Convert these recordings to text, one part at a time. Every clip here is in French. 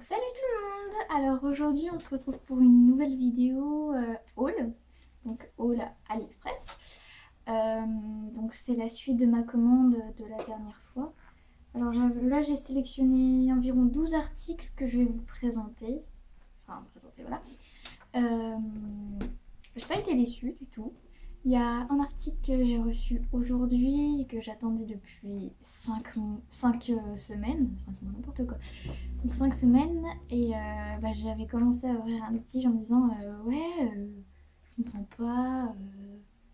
Salut tout le monde! Alors aujourd'hui on se retrouve pour une nouvelle vidéo haul, donc haul AliExpress. Donc c'est la suite de ma commande de la dernière fois. Alors là j'ai sélectionné environ 12 articles que je vais vous présenter. Enfin présenter, voilà. J'ai pas été déçue du tout. Il y a un article que j'ai reçu aujourd'hui et que j'attendais depuis 5 semaines, 5 mois, n'importe quoi. Donc 5 semaines et j'avais commencé à ouvrir un litige en me disant je comprends pas,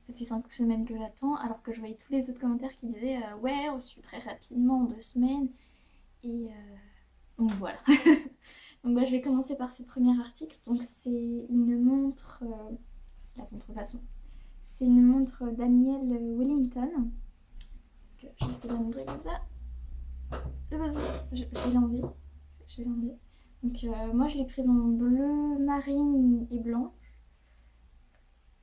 ça fait 5 semaines que j'attends, alors que je voyais tous les autres commentaires qui disaient ouais, reçu très rapidement en 2 semaines. Et donc voilà. Donc je vais commencer par ce premier article. Donc c'est une montre, c'est la contrefaçon. C'est une montre Daniel Wellington. Donc, je vais essayer de la montrer comme ça. Je vais l'enlever. Donc moi je l'ai prise en bleu, marine et blanc.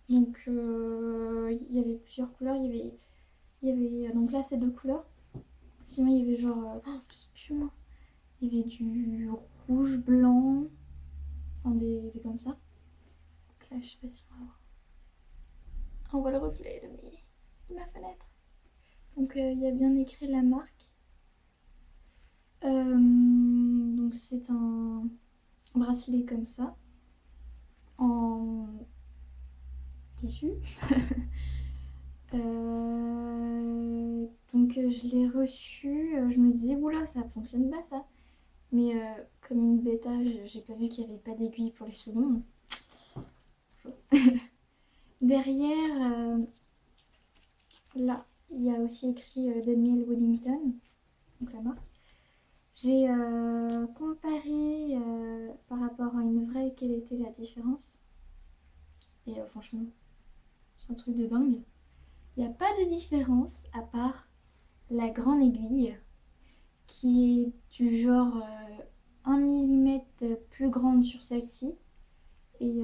Donc il y avait plusieurs couleurs. Il y avait donc là c'est 2 couleurs. Sinon il y avait genre, je sais plus moi. Il y avait du rouge, blanc, enfin des comme ça. Donc là je sais pas si on va voir. On voit le reflet de ma fenêtre. Donc il y a bien écrit la marque. Donc c'est un bracelet comme ça, en tissu. Donc je l'ai reçu, je me disais oula ça fonctionne pas ça. Mais comme une bêta, j'ai pas vu qu'il n'y avait pas d'aiguille pour les secondes. Derrière, là, il y a aussi écrit Daniel Wellington, donc la marque. J'ai comparé par rapport à une vraie quelle était la différence. Et franchement, c'est un truc de dingue. Il n'y a pas de différence à part la grande aiguille qui est du genre 1 mm plus grande sur celle-ci. Et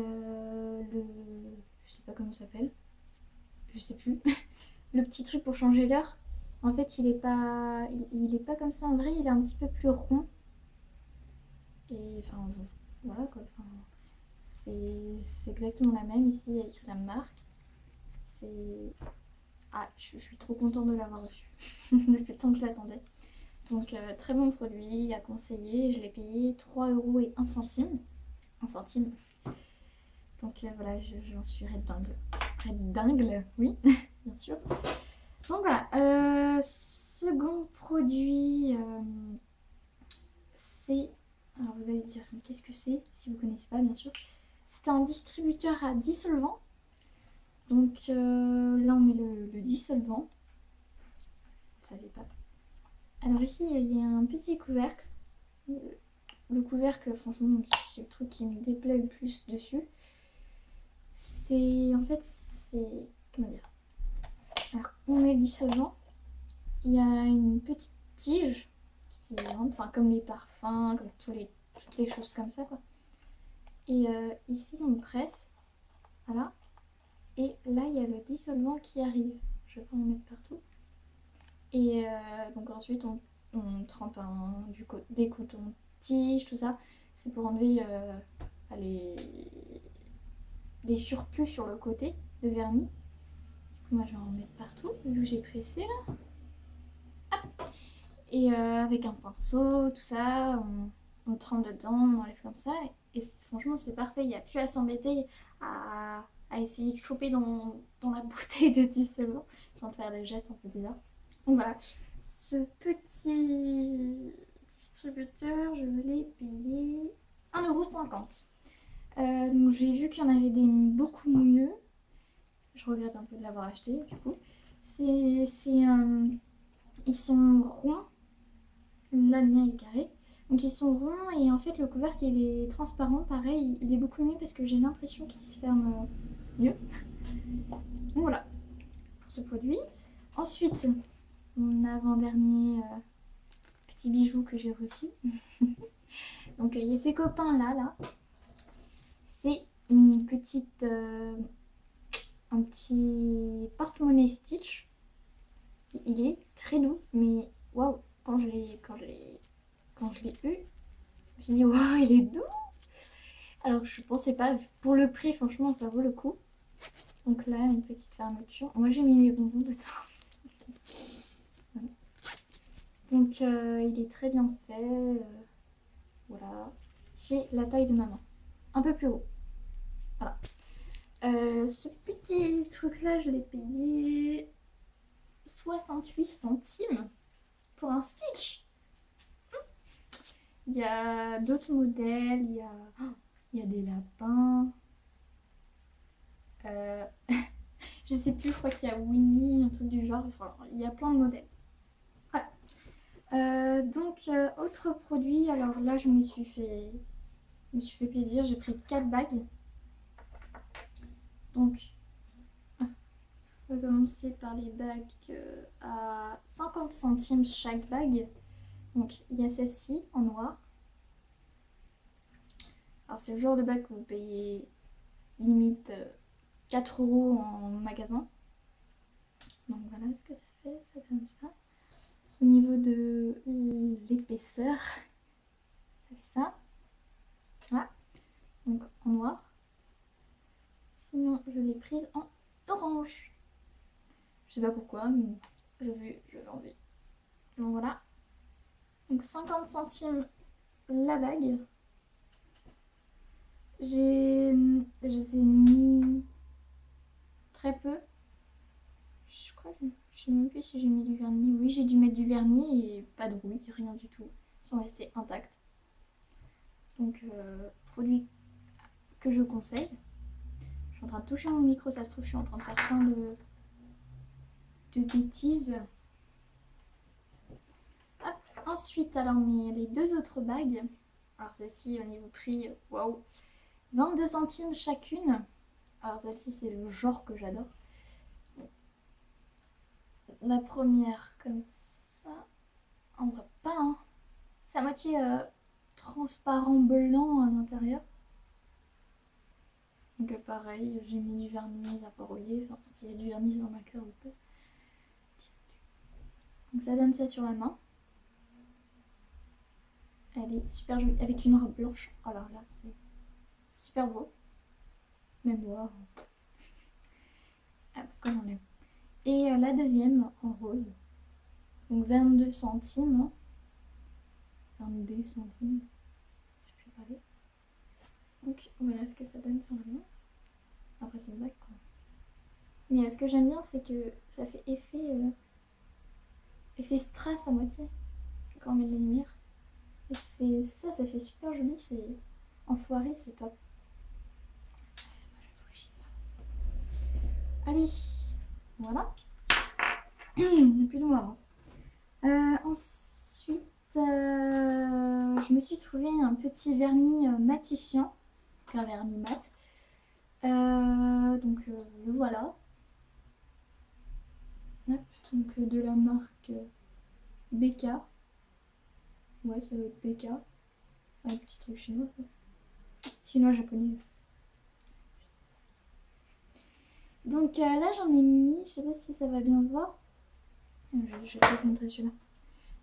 je sais pas comment ça s'appelle. Je sais plus. Le petit truc pour changer l'heure. En fait, il est pas comme ça en vrai, il est un petit peu plus rond. Et enfin, voilà quoi. Enfin, c'est exactement la même. Ici, il y a écrit la marque. C'est... Ah, je suis trop contente de l'avoir reçu. Depuis le temps que je l'attendais. Donc, très bon produit, à conseiller. Je l'ai payé 3 € et 1 centime. 1 centime. Donc voilà, j'en suis red dingue. Red dingue, oui, bien sûr. Donc voilà, second produit, c'est... Alors vous allez dire, mais qu'est-ce que c'est? Si vous ne connaissez pas, bien sûr. C'est un distributeur à dissolvant. Donc là, on met le dissolvant. Vous ne savez pas. Alors ici, il y a un petit couvercle. Le couvercle, franchement, c'est le truc qui me déplaît le plus dessus. C'est... En fait, c'est... Comment dire? Alors, on met le dissolvant. Il y a une petite tige qui rentre, enfin comme les parfums, comme toutes les choses comme ça quoi. Et ici on presse, voilà. Et là il y a le dissolvant qui arrive. Je vais pas en mettre partout. Et donc ensuite on trempe des cotons-tiges, tout ça. C'est pour enlever les surplus sur le côté de vernis. Moi je vais en mettre partout vu que j'ai pressé là. Hop. Et avec un pinceau, tout ça, on trempe dedans, on enlève comme ça. Et franchement c'est parfait, il n'y a plus à s'embêter à essayer de choper dans la bouteille de dissolvant. Je viens de faire des gestes un peu bizarres. Donc voilà, ce petit distributeur, je l'ai payé 1,50 €. Donc j'ai vu qu'il y en avait des beaucoup mieux. Je regrette un peu de l'avoir acheté du coup. Ils sont ronds. Là le mien est carré. Donc ils sont ronds et en fait le couvercle il est transparent. Pareil, il est beaucoup mieux parce que j'ai l'impression qu'il se ferme mieux. Donc voilà pour ce produit. Ensuite, mon avant-dernier petit bijou que j'ai reçu. Donc il y a ces copains là. C'est une petite... un petit porte-monnaie Stitch. Il est très doux, mais waouh, quand je l'ai eu, je me suis dit waouh, il est doux. Alors je pensais pas, pour le prix, franchement, ça vaut le coup. Donc là, une petite fermeture. Moi, j'ai mis mes bonbons dedans. Voilà. Donc il est très bien fait. Voilà. J'ai la taille de ma main. Un peu plus haut. Voilà. Ce petit truc là, je l'ai payé 68 centimes pour un stick. Il y a d'autres modèles, il y a des lapins. Je sais plus, je crois qu'il y a Winnie, un truc du genre. Enfin, il y a plein de modèles. Voilà. Autre produit, alors là je me suis fait plaisir, j'ai pris 4 bagues. Donc, on va commencer par les bagues à 50 centimes chaque bague. Donc, il y a celle-ci en noir. Alors, c'est le genre de bague que vous payez limite 4 € en magasin. Donc, voilà ce que ça fait, ça donne ça. Au niveau de l'épaisseur, ça fait ça. Voilà. Donc, en noir. Sinon, je l'ai prise en orange. Je sais pas pourquoi, mais j'avais envie. Donc voilà. Donc 50 centimes la bague. Je les ai mis très peu. Je crois que je sais même plus si j'ai mis du vernis. Oui, j'ai dû mettre du vernis et pas de rouille, rien du tout. Ils sont restés intacts. Donc, produit que je conseille. Je suis en train de toucher mon micro, ça se trouve, je suis en train de faire plein de bêtises. Hop. Ensuite, alors les deux autres bagues. Alors celle-ci, au niveau prix, waouh, 22 centimes chacune. Alors celle-ci, c'est le genre que j'adore. La première, comme ça. On voit pas, hein. C'est à moitié transparent blanc à l'intérieur. Donc pareil, j'ai mis du vernis, ça n'a pas rouillé. Enfin, s'il y a du vernis dans ma cœur, on peut. Donc ça donne ça sur la main. Elle est super jolie, avec une robe blanche. Alors là, c'est super beau. Même moi. Ah, pourquoi j'en ai. Et la deuxième en rose. Donc 22 centimes. 22 centimes. Je peux parler. Donc voilà ce que ça donne sur la main. Après c'est une bague quoi. Mais ce que j'aime bien c'est que ça fait effet strass à moitié quand on met de la lumière. Et c'est ça, ça fait super joli. En soirée c'est top. Allez, voilà. Il n'y a plus de noir. Ensuite, je me suis trouvé un petit vernis matifiant, un vernis mat. Donc le voilà. Hop, donc de la marque BK. Ouais, ça doit être BK. Un petit truc chinois. Chinois, japonais. Donc là, j'en ai mis, je sais pas si ça va bien se voir. Je vais peut-être montrer celui-là.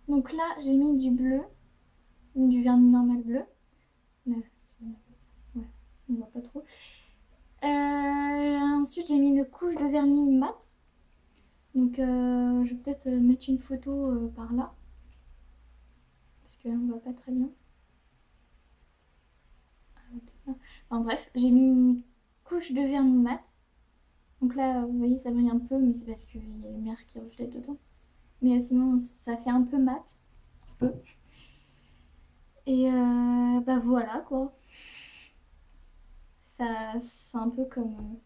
Donc là, j'ai mis du bleu, du vernis normal bleu. Là, ouais, on voit pas trop. Ensuite, j'ai mis une couche de vernis mat. Donc, je vais peut-être mettre une photo par là. Parce que là, on voit pas très bien. Enfin, bref, j'ai mis une couche de vernis mat. Donc là, vous voyez, ça brille un peu, mais c'est parce qu'il y a la lumière qui reflète dedans. Mais sinon, ça fait un peu mat. Un peu. Et bah voilà quoi. Ça, c'est un peu comme...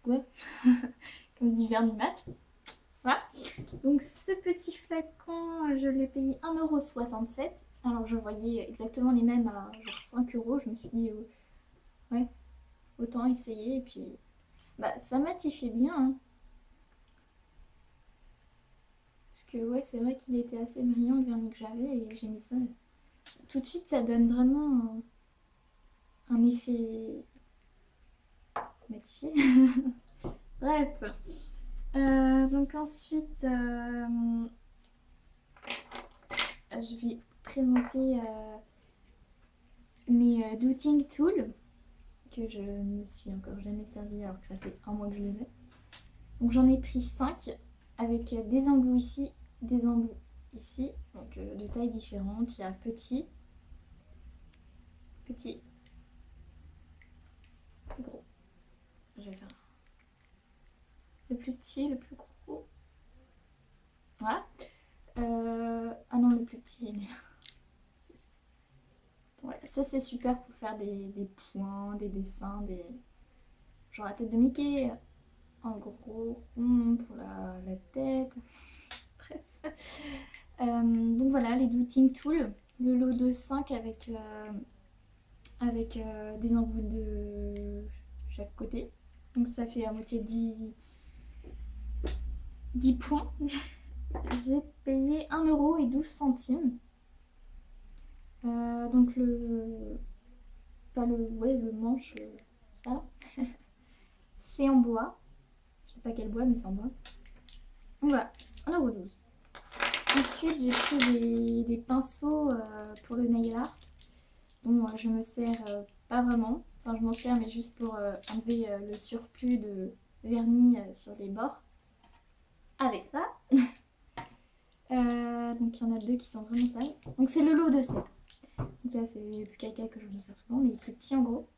ouais, comme du vernis mat. Voilà. Donc ce petit flacon, je l'ai payé 1,67 €. Alors je voyais exactement les mêmes à genre 5 €. Je me suis dit, ouais, autant essayer. Et puis, bah ça matifiait bien. Hein. Parce que ouais, c'est vrai qu'il était assez brillant le vernis que j'avais et j'ai mis ça. Tout de suite, ça donne vraiment un effet matifié. Bref. Donc ensuite, je vais présenter mes Doting Tools que je ne me suis encore jamais servi alors que ça fait un mois que je les ai. Donc j'en ai pris 5 avec des embouts ici, des embouts ici, donc de tailles différentes. Il y a petit, gros. Je vais faire le plus petit, le plus gros. Voilà. Ah non, le plus petit. Mais... voilà, ça c'est super pour faire des points, des dessins, genre la tête de Mickey. Un gros rond pour la tête. Bref. Donc voilà, les Doting Tools. Le lot de 5 avec des embouts de chaque côté. Donc ça fait à moitié 10 points. J'ai payé 1,12 €. Donc le manche, ça, c'est en bois. Je sais pas quel bois, mais c'est en bois. Donc voilà, 1,12 €. Ensuite, j'ai pris des pinceaux pour le nail art. Dont je me sers pas vraiment. Enfin, je m'en sers, mais juste pour enlever le surplus de vernis sur les bords. Avec ça. Donc il y en a 2 qui sont vraiment sales. Donc c'est le lot de 7. Donc là, c'est les plus caca que je me sers souvent, les plus petits en gros.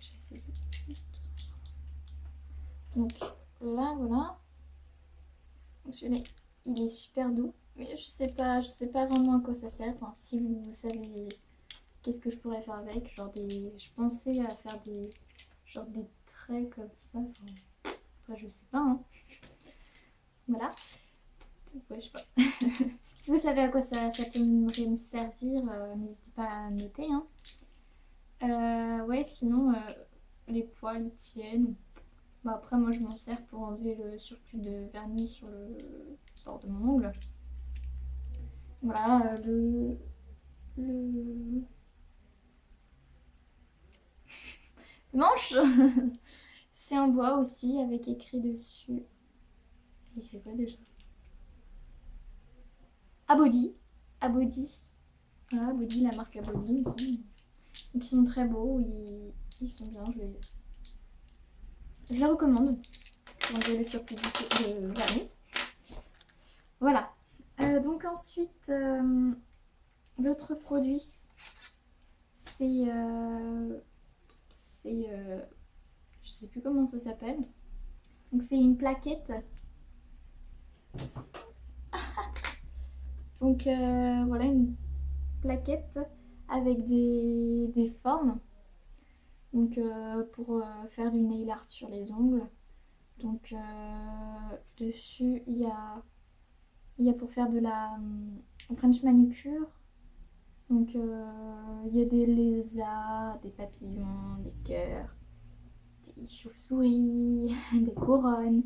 J'essaie de... Donc là, voilà. Donc celui-là, il est super doux. Mais je sais pas vraiment à quoi ça sert. Enfin, si vous savez qu'est-ce que je pourrais faire avec, genre je pensais à faire des traits comme ça. Enfin, après, je sais pas. Hein. Voilà. Ouais, je sais pas. Si vous savez à quoi ça peut me servir, n'hésitez pas à noter. Hein. Ouais, sinon, les poils ils tiennent. Bah, après, moi je m'en sers pour enlever le surplus de vernis sur le bord de mon ongle. Voilà, le manche, c'est en bois aussi, avec écrit dessus. Écrit quoi déjà? Abody. Voilà, Abody, la marque Abody. Donc ils sont très beaux, ils sont bien, je les recommande pour enlever le surplus de vernis. Voilà. Donc ensuite, d'autres produits, c'est je sais plus comment ça s'appelle. Donc c'est une plaquette. Donc voilà, une plaquette avec des formes. Donc pour faire du nail art sur les ongles. Donc dessus il y a pour faire de la French manucure. Donc il y a des lézards, des papillons, des cœurs, des chauves-souris, des couronnes.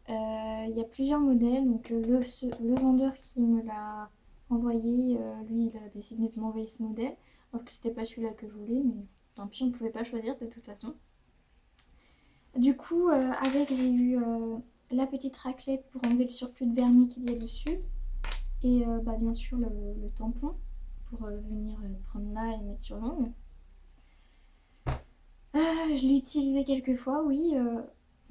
Il y a plusieurs modèles. Donc le vendeur qui me l'a envoyé, lui il a décidé de m'envoyer ce modèle. Alors que c'était pas celui-là que je voulais, mais tant pis, on pouvait pas choisir de toute façon. Du coup, j'ai eu la petite raclette pour enlever le surplus de vernis qu'il y a dessus. Et bien sûr le tampon pour venir prendre là et mettre sur l'ongle. Je l'ai utilisé quelques fois, oui,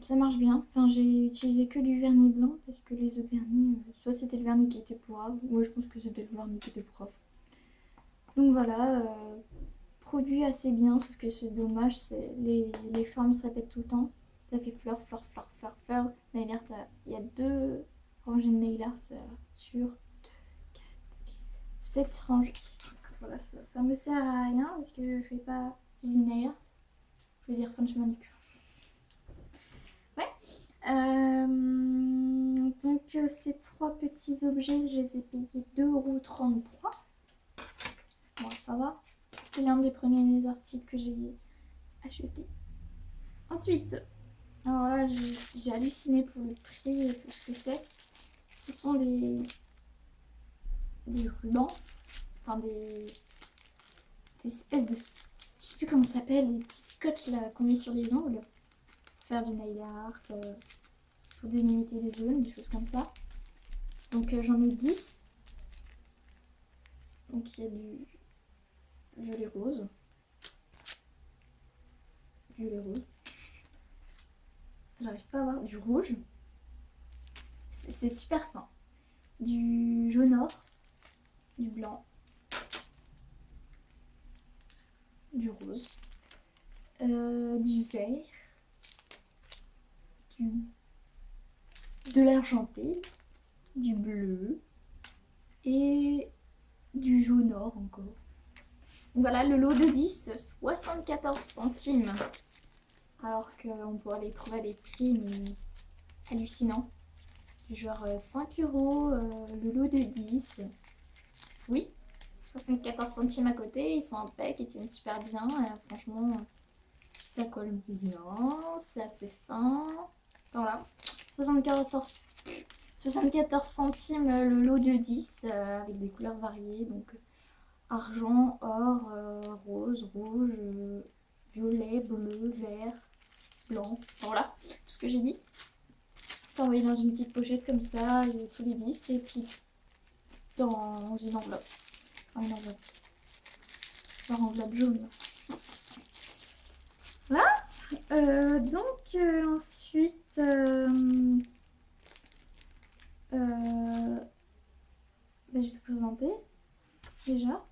ça marche bien. Enfin, j'ai utilisé que du vernis blanc parce que les autres vernis, soit c'était le vernis qui était pourrave, moi je pense que c'était le vernis qui était pourrave. Donc voilà, produit assez bien, sauf que c'est dommage, les formes se répètent tout le temps. Ça fait fleur. Nail art, il y a 2 rangées de nail art sur 7 rangées. Voilà, ça me sert à rien parce que je fais pas nail art, je veux dire French manucure. Ouais. Donc ces 3 petits objets, je les ai payés 2,33 €. Bon, ça va. C'était l'un des premiers articles que j'ai acheté. Ensuite, alors là, j'ai halluciné pour le prix et pour ce que c'est. Ce sont des rubans, enfin des espèces de... Je sais plus comment ça s'appelle, les petits scotch là qu'on met sur les ongles. Pour faire du nail art, pour délimiter les zones, des choses comme ça. Donc j'en ai 10. Donc il y a du violet rose. Violet rose. J'arrive pas à voir du rouge. C'est super fin. Du jaune or, du blanc, du rose, du vert, de l'argenté, du bleu et du jaune or encore. Donc voilà, le lot de 10, 74 centimes. Alors qu'on pourrait les trouver à des prix mais hallucinants. Genre 5 euros le lot de 10. Oui, 74 centimes à côté, ils sont impecs, ils tiennent super bien. Franchement, ça colle bien, c'est assez fin. Voilà, 74 centimes le lot de 10 avec des couleurs variées. Donc argent, or, rose, rouge, violet, bleu, vert, blanc. Voilà, tout ce que j'ai dit. C'est envoyé dans une petite pochette comme ça, tous les 10 et puis dans une enveloppe. Enfin, une enveloppe. Genre enveloppe jaune. Voilà. Donc ensuite... je vais te présenter déjà.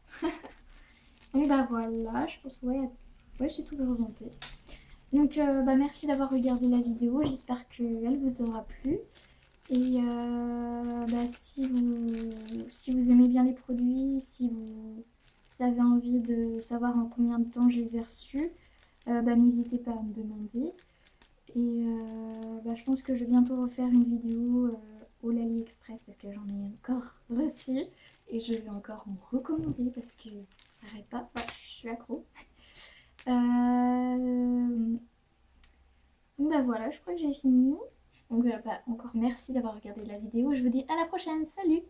Et bah voilà, je pense ouais j'ai tout présenté. Donc merci d'avoir regardé la vidéo, j'espère qu'elle vous aura plu. Et si vous aimez bien les produits, si vous avez envie de savoir en combien de temps je les ai reçus, n'hésitez pas à me demander. Et je pense que je vais bientôt refaire une vidéo au AliExpress parce que j'en ai encore reçu. Et je vais encore en recommander parce que ça n'arrête pas, je suis accro. Donc voilà, je crois que j'ai fini. Donc encore merci d'avoir regardé la vidéo. Je vous dis à la prochaine. Salut!